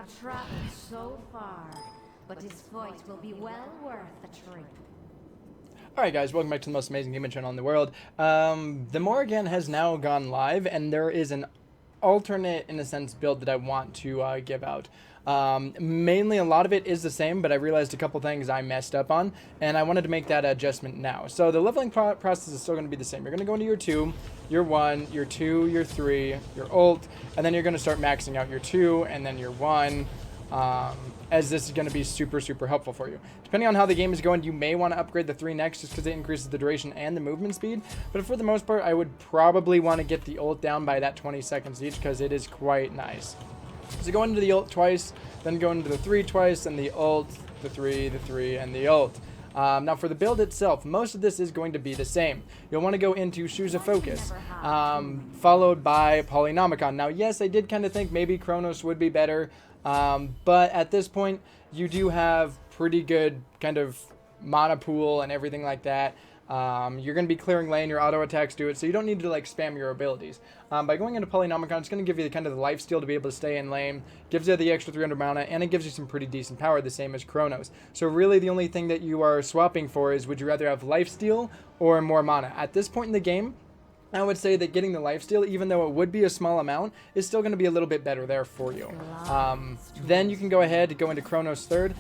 have traveled so far, but his voice will be well worth the trip. Alright guys, welcome back to the most amazing gaming channel in the world. The Morrigan has now gone live, and there is an alternate, in a sense, build that I want to give out. Mainly a lot of it is the same, but I realized a couple things I messed up on, and I wanted to make that adjustment now. So the leveling process is still going to be the same. You're going to go into your 2, your 1, your 2, your 3, your ult, and then you're going to start maxing out your 2, and then your 1, as this is going to be super helpful for you. Depending on how the game is going, you may want to upgrade the 3 next just because it increases the duration and the movement speed. But for the most part, I would probably want to get the ult down by that 20 seconds each because it is quite nice. So go into the ult twice, then go into the 3 twice, and the ult, the 3, and the ult. Now for the build itself, most of this is going to be the same. You'll want to go into Shoes of Focus, followed by Polynomicon. Now yes, I did kind of think maybe Chronos would be better, but at this point, you do have pretty good kind of mana pool and everything like that. You're going to be clearing lane, your auto attacks do it, so you don't need to like spam your abilities. By going into Polynomicon, it's going to give you the kind of the lifesteal to be able to stay in lane, gives you the extra 300 mana, and it gives you some pretty decent power, the same as Chronos. So really the only thing that you are swapping for is, would you rather have lifesteal or more mana? At this point in the game, I would say that getting the lifesteal, even though it would be a small amount, is still going to be a little bit better there for you. Then you can go ahead and go into Chronos third,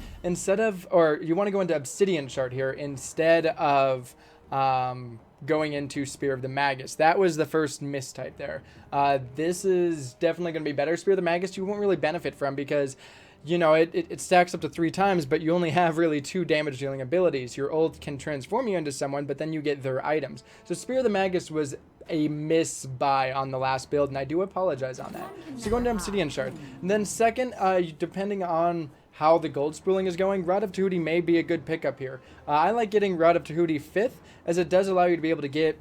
or you want to go into Obsidian Shard here instead of going into Spear of the Magus. That was the first mistype there. This is definitely going to be better. Spear of the Magus you won't really benefit from because, you know, it stacks up to 3 times, but you only have really 2 damage dealing abilities. Your ult can transform you into someone, but then you get their items. So Spear of the Magus was a miss-buy on the last build, and I do apologize on that. So go into Obsidian Shard. And then second, depending on how the gold spooling is going, Rod of Tahuti may be a good pickup here. I like getting Rod of Tahuti 5th, as it does allow you to be able to get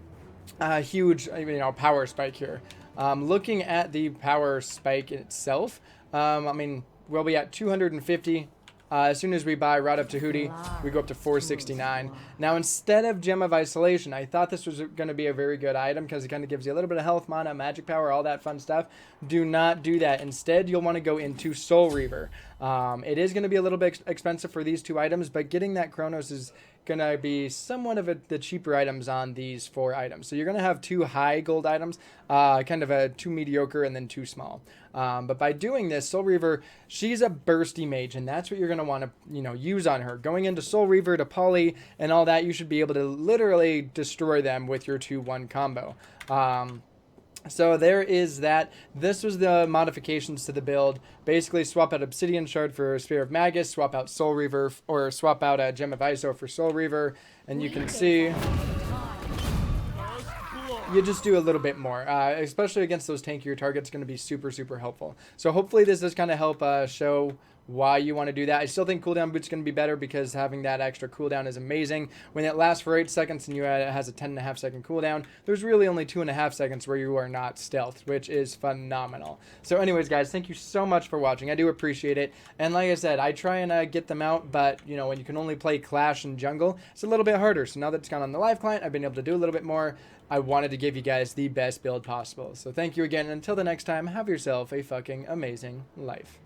a huge, power spike here. Looking at the power spike itself, I mean, we'll be at 250. As soon as we buy Rod of Tahuti, we go up to 469. Now, instead of Gem of Isolation, I thought this was going to be a very good item because it kind of gives you a little bit of health, mana, magic power, all that fun stuff. Do not do that. Instead, you'll want to go into Soul Reaver. It is going to be a little bit expensive for these 2 items, but getting that Chronos is going to be somewhat of the cheaper items on these 4 items. So you're going to have 2 high gold items, kind of a 2 mediocre and then 2 small. But by doing this, Soul Reaver, she's a bursty mage, and that's what you're going to want to, use on her. Going into Soul Reaver to Poly and all that, you should be able to literally destroy them with your 2-1 combo. So there is that. This was the modifications to the build. Basically, swap out Obsidian Shard for Spear of Magus, swap out Soul Reaver, or swap out a Gem of Iso for Soul Reaver, and you can see you just do a little bit more, especially against those tankier targets. Going to be super helpful. So hopefully this does kind of help show why you want to do that. I still think cooldown boot's going to be better because having that extra cooldown is amazing. When it lasts for 8 seconds and it has a 10.5 second cooldown, there's really only 2.5 seconds where you are not stealthed, which is phenomenal. So anyways, guys, thank you so much for watching. I do appreciate it. And like I said, I try and get them out, but when you can only play Clash and Jungle, it's a little bit harder. So now that it's gone on the live client, I've been able to do a little bit more. I wanted to give you guys the best build possible. So thank you again, and until the next time, have yourself a fucking amazing life.